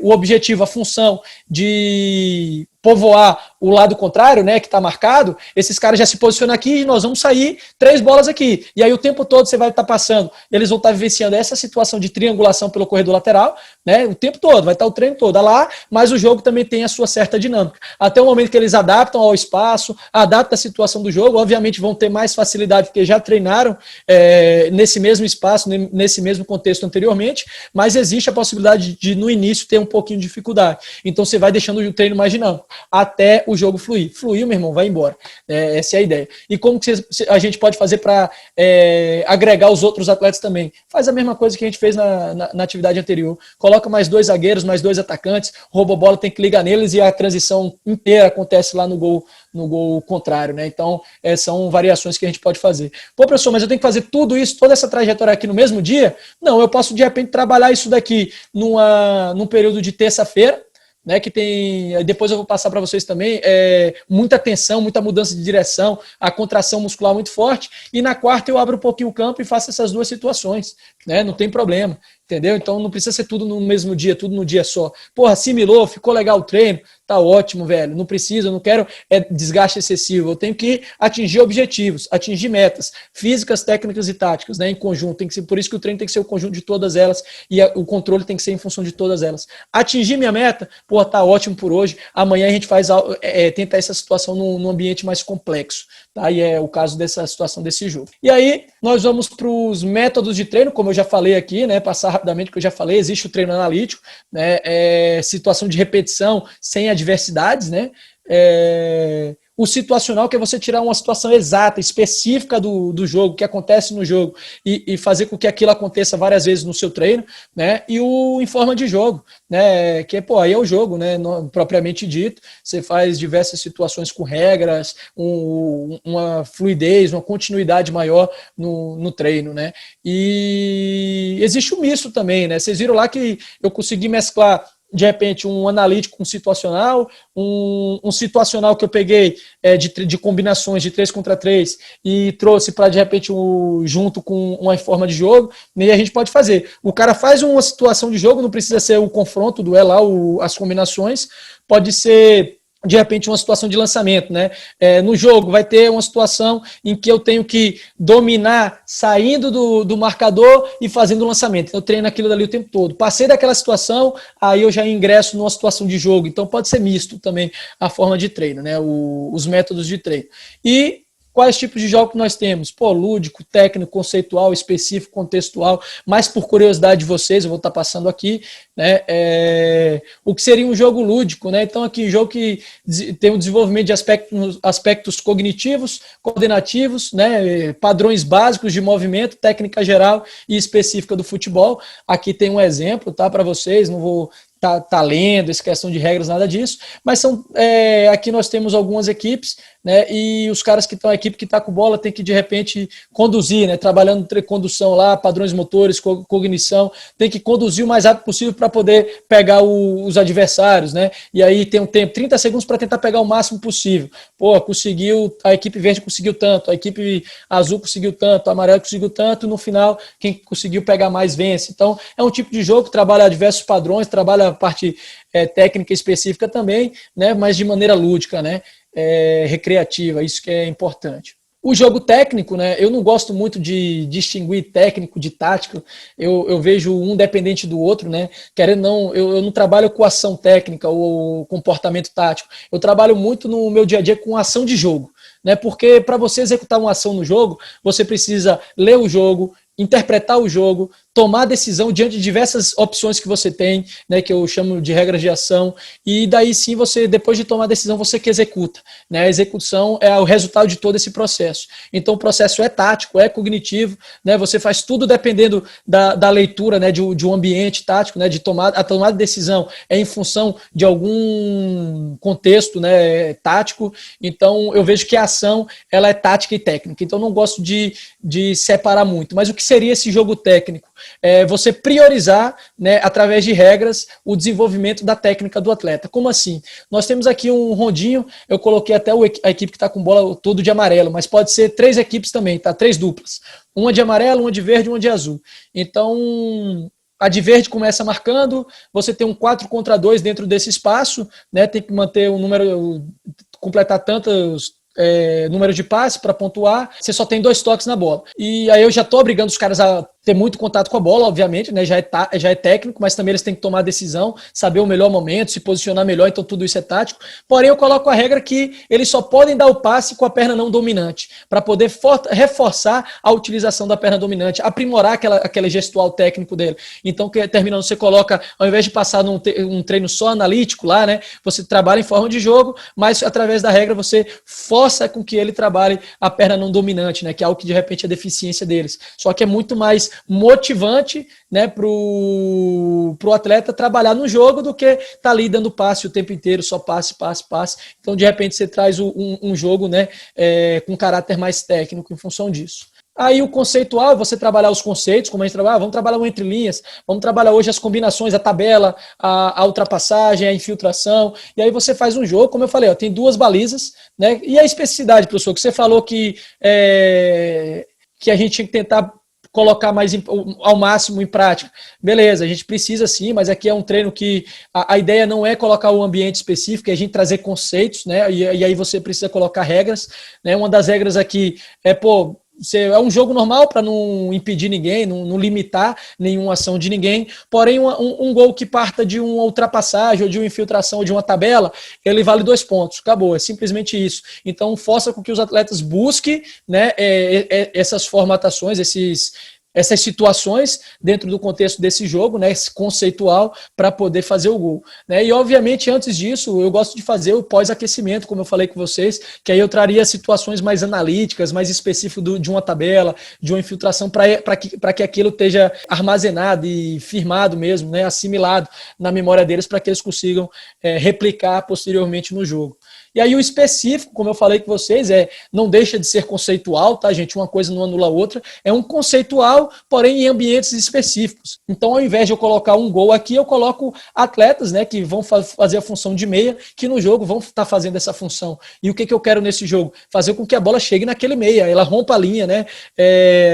o objetivo, a função de povoar o lado contrário, né, que está marcado, esses caras já se posicionam aqui e nós vamos sair 3 bolas aqui. E aí o tempo todo você vai estar passando, eles vão estar vivenciando essa situação de triangulação pelo corredor lateral, né, o tempo todo, vai estar o treino todo lá, mas o jogo também tem a sua certa dinâmica. Até o momento que eles adaptam ao espaço, adaptam a situação do jogo, obviamente vão ter mais facilidade porque já treinaram nesse mesmo espaço, nesse mesmo contexto anteriormente, mas existe a possibilidade de no início ter um pouquinho de dificuldade. Então você vai deixando o treino mais dinâmico até o jogo fluir. Fluiu, meu irmão, vai embora. Essa é a ideia. E como que a gente pode fazer para agregar os outros atletas também? Faz a mesma coisa que a gente fez na atividade anterior. Coloca mais 2 zagueiros, mais 2 atacantes, rouba a bola, tem que ligar neles e a transição inteira acontece lá no gol contrário, né? Então, são variações que a gente pode fazer. Pô, professor, mas eu tenho que fazer tudo isso, toda essa trajetória aqui no mesmo dia? Não, eu posso de repente trabalhar isso daqui num período de terça-feira, né, que tem, depois eu vou passar para vocês também, muita tensão, muita mudança de direção, a contração muscular muito forte, e na quarta eu abro um pouquinho o campo e faço essas 2 situações, né, não tem problema, entendeu? Então não precisa ser tudo no mesmo dia, tudo no dia só. Porra, assimilou, ficou legal o treino, tá ótimo, velho, não precisa, eu não quero desgaste excessivo, eu tenho que atingir objetivos, atingir metas físicas, técnicas e táticas, né, em conjunto, tem que ser, por isso que o treino tem que ser o conjunto de todas elas e o controle tem que ser em função de todas elas. Atingir minha meta, pô, tá ótimo por hoje, amanhã a gente faz tentar essa situação num ambiente mais complexo, tá? E é o caso dessa situação desse jogo. E aí, nós vamos para os métodos de treino, como eu já falei aqui, né, passar rapidamente, que eu já falei, existe o treino analítico, né, situação de repetição sem adversidades, né, o situacional, que é você tirar uma situação exata, específica do jogo, que acontece no jogo, e fazer com que aquilo aconteça várias vezes no seu treino, né? E o em forma de jogo, né? Que aí é o jogo, né? Propriamente dito, você faz diversas situações com regras, uma fluidez, uma continuidade maior no treino, né? E existe o misto também, né? Vocês viram lá que eu consegui mesclar de repente um analítico com situacional, um situacional que eu peguei de combinações de 3 contra 3 e trouxe para de repente junto com uma forma de jogo, e a gente pode fazer. O cara faz uma situação de jogo, não precisa ser um confronto, duelar as combinações, pode ser de repente uma situação de lançamento, né? No jogo vai ter uma situação em que eu tenho que dominar saindo do marcador e fazendo o lançamento. Eu treino aquilo dali o tempo todo. Passei daquela situação, aí eu já ingresso numa situação de jogo. Então pode ser misto também a forma de treino, né? Os métodos de treino. E Quais tipos de jogos que nós temos? Pô, lúdico, técnico, conceitual, específico, contextual, mas por curiosidade de vocês, eu vou estar passando aqui, né? O que seria um jogo lúdico, né? Então, aqui, um jogo que tem o desenvolvimento de aspectos cognitivos, coordenativos, né? Padrões básicos de movimento, técnica geral e específica do futebol. Aqui tem um exemplo, tá? Para vocês, não vou tá lendo, essa questão de regras, nada disso, mas aqui nós temos algumas equipes, né, e os caras que estão, a equipe que está com bola tem que de repente conduzir, né, trabalhando condução lá, padrões motores, cognição, tem que conduzir o mais rápido possível para poder pegar os adversários, né, e aí tem um tempo, 30 segundos para tentar pegar o máximo possível. Pô, conseguiu, a equipe verde conseguiu tanto, a equipe azul conseguiu tanto, a amarela conseguiu tanto, no final quem conseguiu pegar mais vence. Então é um tipo de jogo que trabalha diversos padrões, trabalha a parte técnica específica também, né, mas de maneira lúdica, né, recreativa, isso que é importante. O jogo técnico, né, eu não gosto muito de distinguir técnico de tático, eu vejo um dependente do outro, né, querendo não, eu não trabalho com ação técnica ou comportamento tático, eu trabalho muito no meu dia a dia com ação de jogo, né, porque para você executar uma ação no jogo, você precisa ler o jogo, interpretar o jogo, tomar decisão diante de diversas opções que você tem, né, que eu chamo de regras de ação, e daí sim você, depois de tomar a decisão, você que executa, né, a execução é o resultado de todo esse processo. Então o processo é tático, é cognitivo, né, você faz tudo dependendo da leitura, né, de um ambiente tático, né, a tomada de decisão é em função de algum contexto, né, tático, então eu vejo que a ação ela é tática e técnica, então não gosto de separar muito, mas o que seria esse jogo técnico? Você priorizar, né, através de regras, o desenvolvimento da técnica do atleta. Como assim? Nós temos aqui um rondinho, eu coloquei até a equipe que está com bola todo de amarelo, mas pode ser 3 equipes também, tá? 3 duplas. Uma de amarelo, uma de verde e uma de azul. Então, a de verde começa marcando, você tem um 4 contra 2 dentro desse espaço, né? Tem que manter um número, completar tantos número de passes para pontuar, você só tem 2 toques na bola. E aí eu já estou obrigando os caras a ter muito contato com a bola, obviamente, né? Já é técnico, mas também eles têm que tomar decisão, saber o melhor momento, se posicionar melhor, então tudo isso é tático. Porém, eu coloco a regra que eles só podem dar o passe com a perna não dominante, para poder reforçar a utilização da perna dominante, aprimorar aquele gestual técnico dele. Então, terminando, você coloca, ao invés de passar um treino só analítico lá, né? Você trabalha em forma de jogo, mas através da regra você força com que ele trabalhe a perna não dominante, né? Que é algo que de repente é deficiência deles. Só que é muito mais motivante, né, pro atleta trabalhar no jogo do que estar ali dando passe o tempo inteiro, só passe. Então, de repente, você traz um jogo, né, com caráter mais técnico em função disso. Aí o conceitual, você trabalhar os conceitos, como a gente trabalha, vamos trabalhar o entre linhas, vamos trabalhar hoje as combinações, a tabela, a ultrapassagem, a infiltração, e aí você faz um jogo, como eu falei, ó, tem 2 balizas, né, e a especificidade, professor, que você falou que a gente tinha que tentar colocar mais ao máximo em prática. Beleza, a gente precisa sim, mas aqui é um treino que a ideia não é colocar um ambiente específico, é a gente trazer conceitos, né? E aí você precisa colocar regras, né? Uma das regras aqui é um jogo normal para não impedir ninguém, não limitar nenhuma ação de ninguém, porém um gol que parta de uma ultrapassagem ou de uma infiltração ou de uma tabela, ele vale 2 pontos, acabou, é simplesmente isso. Então força com que os atletas busquem, né, essas formatações, essas situações dentro do contexto desse jogo, né, esse conceitual, para poder fazer o gol, né? E obviamente antes disso eu gosto de fazer o pós-aquecimento, como eu falei com vocês, que aí eu traria situações mais analíticas, mais específicas de uma tabela, de uma infiltração, para que aquilo esteja armazenado e firmado mesmo, né, assimilado na memória deles, para que eles consigam replicar posteriormente no jogo. E aí o específico, como eu falei com vocês, não deixa de ser conceitual, tá, gente? Uma coisa não anula a outra. É um conceitual, porém em ambientes específicos. Então, ao invés de eu colocar um gol aqui, eu coloco atletas, né, que vão fazer a função de meia, que no jogo vão estar fazendo essa função. E o que eu quero nesse jogo? Fazer com que a bola chegue naquele meia, ela rompa a linha, né?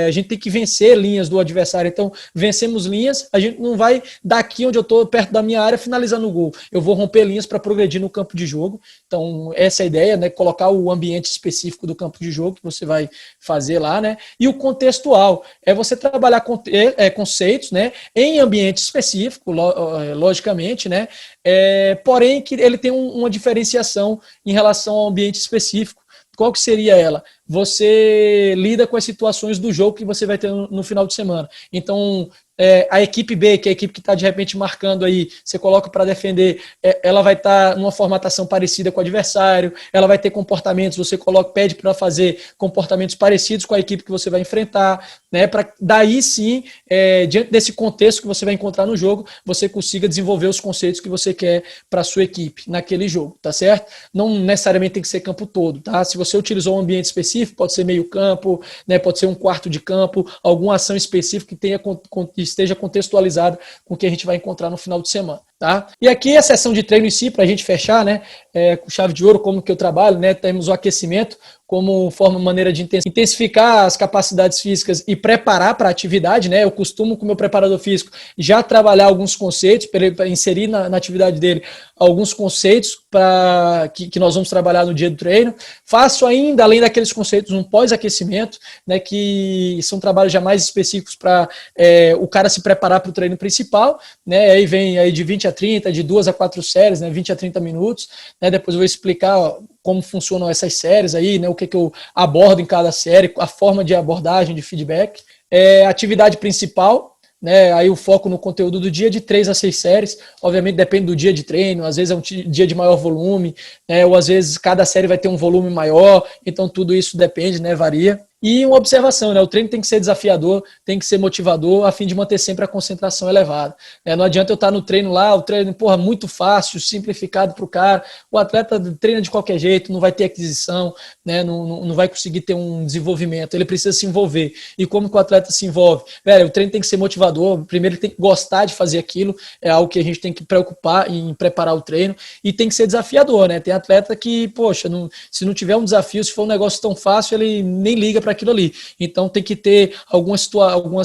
A gente tem que vencer linhas do adversário. Então, vencemos linhas, a gente não vai daqui onde eu estou, perto da minha área, finalizar no gol. Eu vou romper linhas para progredir no campo de jogo. Então, essa é a ideia, né? Colocar o ambiente específico do campo de jogo que você vai fazer lá, né? E o contextual é você trabalhar conceitos, né, em ambiente específico, logicamente, né? Porém que ele tem uma diferenciação em relação ao ambiente específico. qual que seria ela? Você lida com as situações do jogo que você vai ter no final de semana. Então, a equipe B, que é a equipe que está de repente marcando aí, você coloca para defender, ela vai estar numa formatação parecida com o adversário, ela vai ter comportamentos, você pede para fazer comportamentos parecidos com a equipe que você vai enfrentar, né? Para daí sim, diante desse contexto que você vai encontrar no jogo, você consiga desenvolver os conceitos que você quer para a sua equipe naquele jogo, tá certo? Não necessariamente tem que ser campo todo, tá? Se você utilizou um ambiente específico, pode ser meio campo, né? Pode ser um quarto de campo, alguma ação específica que esteja contextualizada com o que a gente vai encontrar no final de semana, tá? E aqui a sessão de treino em si, para a gente fechar, né? Com chave de ouro, como que eu trabalho, né? Temos o aquecimento como maneira de intensificar as capacidades físicas e preparar para a atividade, né? Eu costumo, com o meu preparador físico, já trabalhar alguns conceitos, para inserir na atividade dele alguns conceitos que nós vamos trabalhar no dia do treino. Faço ainda, além daqueles conceitos, um pós-aquecimento, né? Que são trabalhos já mais específicos para o cara se preparar para o treino principal, né? Aí vem aí de 20 a 30, de 2 a 4 séries, né? 20 a 30 minutos, né? Depois eu vou explicar como funcionam essas séries aí, né? O que eu abordo em cada série, a forma de abordagem, de feedback. Atividade principal, né? Aí o foco no conteúdo do dia, de 3 a 6 séries, obviamente depende do dia de treino, às vezes é um dia de maior volume, né? Ou às vezes cada série vai ter um volume maior, então tudo isso depende, né? Varia. E uma observação, né? O treino tem que ser desafiador, tem que ser motivador, a fim de manter sempre a concentração elevada. Não adianta eu estar no treino lá, o treino, muito fácil, simplificado para o cara, o atleta treina de qualquer jeito, não vai ter aquisição, né? Não vai conseguir ter um desenvolvimento, ele precisa se envolver. E como que o atleta se envolve? Velho, o treino tem que ser motivador, primeiro ele tem que gostar de fazer aquilo, é algo que a gente tem que preocupar em preparar o treino, e tem que ser desafiador, né? Tem atleta que, poxa, se não tiver um desafio, se for um negócio tão fácil, ele nem liga para aquilo ali. Então tem que ter algumas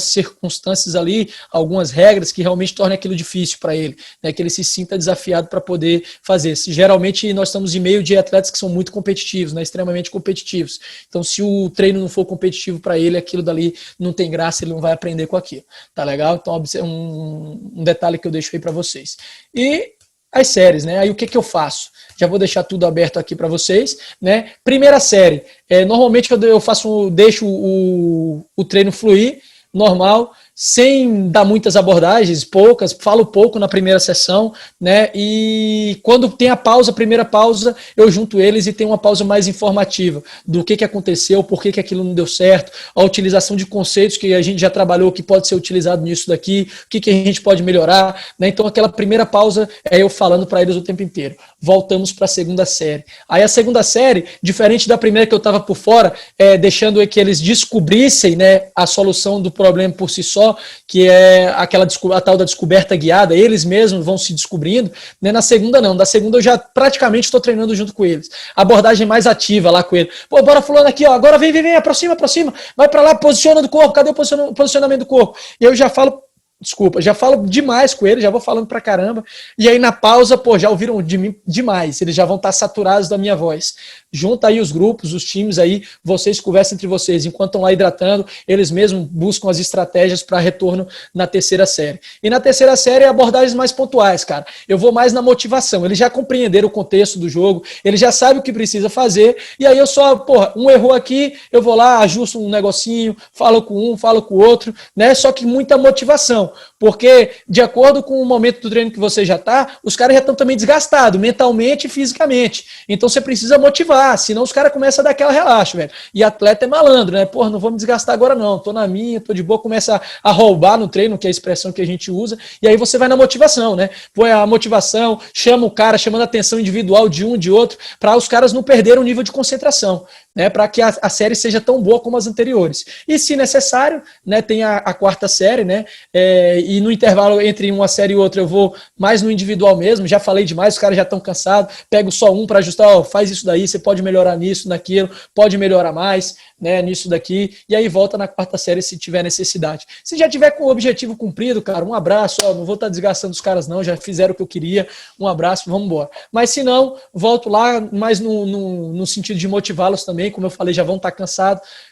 circunstâncias ali, algumas regras que realmente tornem aquilo difícil para ele, né? Que ele se sinta desafiado para poder fazer. Geralmente nós estamos em meio de atletas que são muito competitivos, né? Extremamente competitivos. Então se o treino não for competitivo para ele, aquilo dali não tem graça, ele não vai aprender com aquilo. Tá legal? Então um detalhe que eu deixo aí para vocês. E as séries, né? Aí o que eu faço? Já vou deixar tudo aberto aqui para vocês, né? Primeira série, normalmente eu deixo o treino fluir, normal, sem dar muitas abordagens, poucas, falo pouco na primeira sessão, né? E quando tem a primeira pausa, eu junto eles e tenho uma pausa mais informativa do que aconteceu, por que aquilo não deu certo, a utilização de conceitos que a gente já trabalhou, que pode ser utilizado nisso daqui, o que a gente pode melhorar, né? Então aquela primeira pausa é eu falando para eles o tempo inteiro. Voltamos para a segunda série. Aí a segunda série, diferente da primeira que eu estava por fora, deixando que eles descobrissem, né, a solução do problema por si só, que é a tal da descoberta guiada, eles mesmos vão se descobrindo, né? Na segunda não, da segunda eu já praticamente estou treinando junto com eles, abordagem mais ativa lá com ele, pô, bora fulano aqui, ó, agora vem, aproxima, vai para lá, posiciona do corpo, cadê o posicionamento do corpo? E eu já falo demais com ele, já vou falando pra caramba, e aí na pausa, pô, já ouviram de mim demais, eles já vão estar saturados da minha voz. Junta aí os grupos, os times aí, vocês conversam entre vocês, enquanto estão lá hidratando, eles mesmos buscam as estratégias para retorno na terceira série. E na terceira série, abordagens mais pontuais, cara. Eu vou mais na motivação, eles já compreenderam o contexto do jogo, eles já sabem o que precisa fazer, e aí eu só, porra, um errou aqui, eu vou lá, ajusto um negocinho, falo com um, falo com o outro, né? Só que muita motivação. Porque, de acordo com o momento do treino que você já está, os caras já estão também desgastados, mentalmente e fisicamente. Então você precisa motivar, senão os caras começam a dar aquela relaxa, velho. E atleta é malandro, né? Porra, não vou me desgastar agora não, tô na minha, tô de boa, começa a roubar no treino, que é a expressão que a gente usa, e aí você vai na motivação, né? Põe a motivação, chama o cara, chamando a atenção individual de um, de outro, para os caras não perderem o nível de concentração, né? Para que a série seja tão boa como as anteriores. E, se necessário, né, tem a quarta série, né? E no intervalo entre uma série e outra eu vou mais no individual mesmo, já falei demais, os caras já estão cansados, pego só um para ajustar, ó, faz isso daí, você pode melhorar nisso, naquilo, pode melhorar mais, né, nisso daqui, e aí volta na quarta série se tiver necessidade. Se já tiver com o objetivo cumprido, cara, um abraço, ó, não vou estar desgastando os caras não, já fizeram o que eu queria, um abraço, vamos embora. Mas se não, volto lá mais no sentido de motivá-los também, como eu falei, já vão estar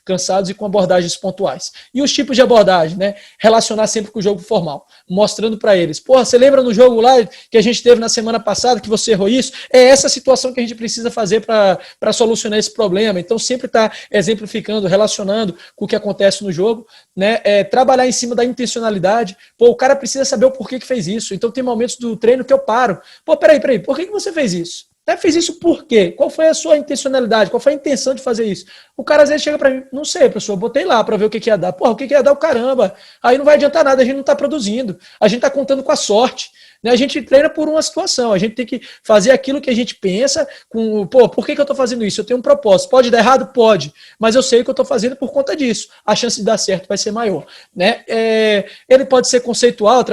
cansados e com abordagens pontuais. E os tipos de abordagem, né? Relacionar sempre com o jogo formal, mostrando para eles, porra, você lembra no jogo lá que a gente teve na semana passada que você errou isso? É essa situação que a gente precisa fazer para solucionar esse problema. Então, sempre está exemplificando, relacionando com o que acontece no jogo, né? Trabalhar em cima da intencionalidade. Pô, o cara precisa saber o porquê que fez isso. Então, tem momentos do treino que eu paro. Pô, peraí, por que você fez isso? Fez isso por quê? Qual foi a sua intencionalidade? Qual foi a intenção de fazer isso? O cara às vezes chega para mim, não sei, professor, botei lá para ver o que ia dar. Porra, o que ia dar o caramba? Aí não vai adiantar nada, a gente não está produzindo. A gente está contando com a sorte. Né? A gente treina por uma situação, a gente tem que fazer aquilo que a gente pensa com, pô, por que eu estou fazendo isso? Eu tenho um propósito. Pode dar errado? Pode. Mas eu sei que eu estou fazendo por conta disso. A chance de dar certo vai ser maior. Né? Ele pode ser conceitual,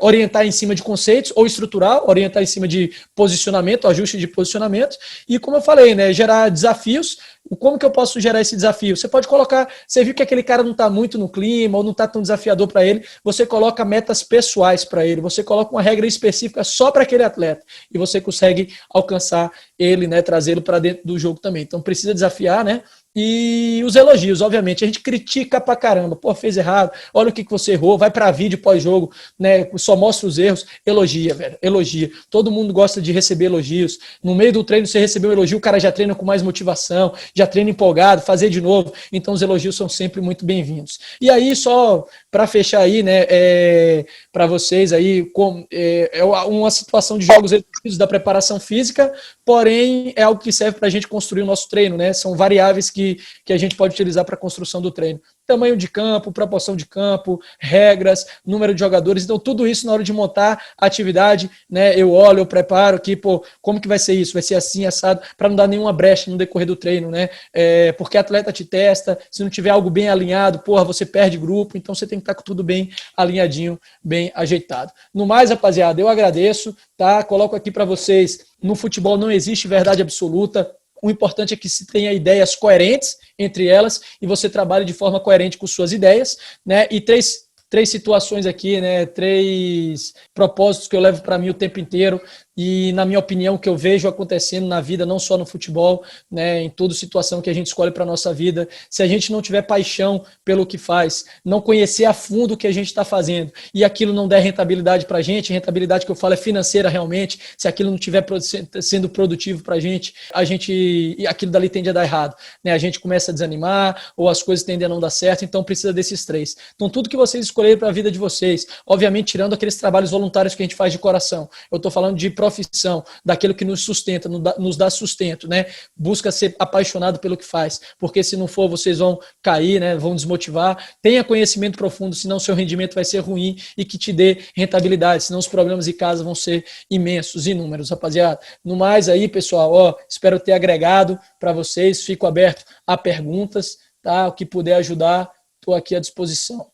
orientar em cima de conceitos, ou estrutural, orientar em cima de posicionamento, ajuste de posicionamento. E como eu falei, né, gerar desafios. Como que eu posso gerar esse desafio? Você pode colocar, você viu que aquele cara não está muito no clima, ou não está tão desafiador para ele, você coloca metas pessoais para ele, você coloca uma regra específica só para aquele atleta, e você consegue alcançar ele, né, trazê-lo para dentro do jogo também. Então precisa desafiar, né? E os elogios, obviamente, a gente critica pra caramba, pô, fez errado, olha o que você errou, vai pra vídeo pós-jogo, né, só mostra os erros, elogia, velho, elogia, todo mundo gosta de receber elogios, no meio do treino você recebeu um elogio, o cara já treina com mais motivação, já treina empolgado, fazer de novo, então os elogios são sempre muito bem-vindos. E aí, só para fechar aí, né, para vocês aí, uma situação de jogos exercícios da preparação física, porém é algo que serve pra gente construir o nosso treino, né, são variáveis que a gente pode utilizar para a construção do treino. Tamanho de campo, proporção de campo, regras, número de jogadores, então tudo isso na hora de montar a atividade, né, eu olho, eu preparo aqui, pô, como que vai ser isso? Vai ser assim, assado, para não dar nenhuma brecha no decorrer do treino, né, porque atleta te testa, se não tiver algo bem alinhado, porra, você perde grupo, então você tem que estar com tudo bem alinhadinho, bem ajeitado. No mais, rapaziada, eu agradeço, tá, coloco aqui para vocês, no futebol não existe verdade absoluta. O importante é que se tenha ideias coerentes entre elas e você trabalhe de forma coerente com suas ideias, né? E três situações aqui, né? 3 propósitos que eu levo para mim o tempo inteiro e, na minha opinião, que eu vejo acontecendo na vida, não só no futebol, né? Em toda situação que a gente escolhe para a nossa vida. Se a gente não tiver paixão pelo que faz, não conhecer a fundo o que a gente está fazendo e aquilo não der rentabilidade para a gente rentabilidade que eu falo é financeira realmente, se aquilo não estiver sendo produtivo para a gente, aquilo dali tende a dar errado, né? A gente começa a desanimar ou as coisas tendem a não dar certo, então precisa desses 3. Então tudo que vocês escolherem para a vida de vocês, obviamente tirando aqueles trabalhos voluntários que a gente faz de coração, eu estou falando de profissão, daquilo que nos sustenta, nos dá sustento, né? Busca ser apaixonado pelo que faz, porque se não for, vocês vão cair, né? Vão desmotivar. Tenha conhecimento profundo, senão seu rendimento vai ser ruim e que te dê rentabilidade, senão os problemas em casa vão ser imensos, inúmeros, rapaziada. No mais aí, pessoal, ó, espero ter agregado para vocês, fico aberto a perguntas, tá? O que puder ajudar, estou aqui à disposição.